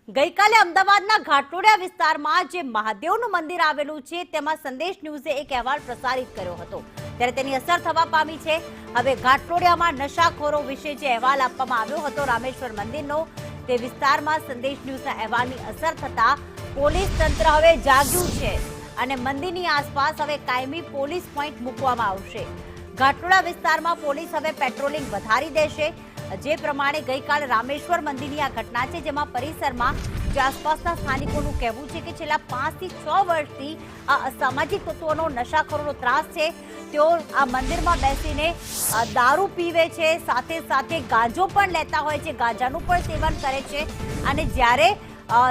ગઈકાલે અમદાવાદના ઘાટલોડિયા વિસ્તારમાં જે મહાદેવનું મંદિર આવેલું છે તેમાં સંદેશ ન્યૂઝે એક અહેવાલ પ્રસારિત કર્યો હતો, ત્યારે તેની અસર થવા પામી છે। હવે ઘાટલોડિયામાં નશાખોરો વિશે જે અહેવાલ આપવામાં આવ્યો હતો રામેશ્વર મંદિરનો, તે વિસ્તારમાં સંદેશ ન્યૂઝના અહેવાલની અસર થતા પોલીસ તંત્ર હવે જાગ્યું છે અને મંદિરની આસપાસ હવે કાયમી પોલીસ પોઈન્ટ મૂકવામાં આવશે। ઘાટલોડિયા વિસ્તારમાં પોલીસ હવે પેટ્રોલિંગ વધારી દેશે। જે પ્રમાણે ગઈકાલે રામેશ્વર મંદિરની આ ઘટના છે, જેમાં પરિસરમાં જે આસપાસના સ્થાનિકોનું કહેવું છે કે છેલ્લા 5 થી 6 વર્ષથી આ અસામાજિક તત્વોનો નશાખોરોનો ત્રાસ છે। તેઓ આ મંદિરમાં બેસીને દારૂ પીવે છે, સાથે સાથે ગાંજો પણ લેતા હોય છે, ગાંજાનું પણ સેવન કરે છે અને જ્યારે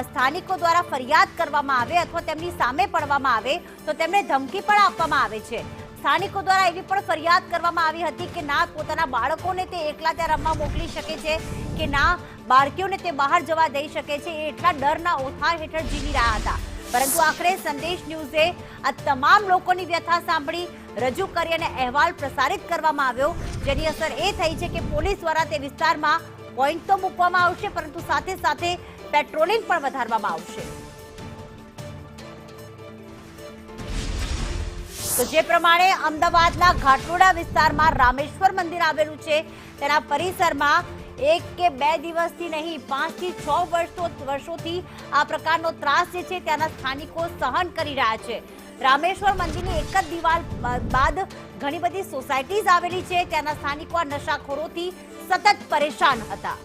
સ્થાનિકો દ્વારા ફરિયાદ કરવામાં આવે અથવા તેમની સામે પડવામાં આવે તો તેમને ધમકી પણ આપવામાં આવે છે। સ્થાનિકો દ્વારા એવી પણ ફરિયાદ કરવામાં આવી હતી કે ના પોતાના બાળકોને તે એકલા ત્યાં રમવા મોકલી શકે છે કે ના બાળકીઓને તે બહાર જવા દઈ શકે છે, એ એટલા ડરના ઓથાર હેઠળ જીવી રહ્યા હતા। પરંતુ આખરે સંદેશ ન્યૂઝે આ તમામ લોકોની વ્યથા સાંભળી, રજૂ કરી અને અહેવાલ પ્રસારિત કરવામાં આવ્યો, જેની અસર એ થઈ છે કે પોલીસ દ્વારા તે વિસ્તારમાં પોઈન્ટ તો મૂકવામાં આવશે, પરંતુ સાથે સાથે પેટ્રોલિંગ પણ વધારવામાં આવશે। તો જે પ્રમાણે અમદાવાદના ઘાટલોડિયા વિસ્તારમાં રામેશ્વર મંદિર આવેલું છે, તેના પરિસરમાં 1 કે 2 દિવસથી નહીં 5 થી 6 વર્ષોથી આ પ્રકારનો ત્રાસ જે છે ત્યાંના સ્થાનિકો સહન કરી રહ્યા છે। રામેશ્વર મંદિરની એક જ દિવાલ બાદ ઘણી બધી સોસાયટીઝ આવેલી છે, ત્યાંના સ્થાનિકો આ નશાખોરોથી સતત પરેશાન હતા।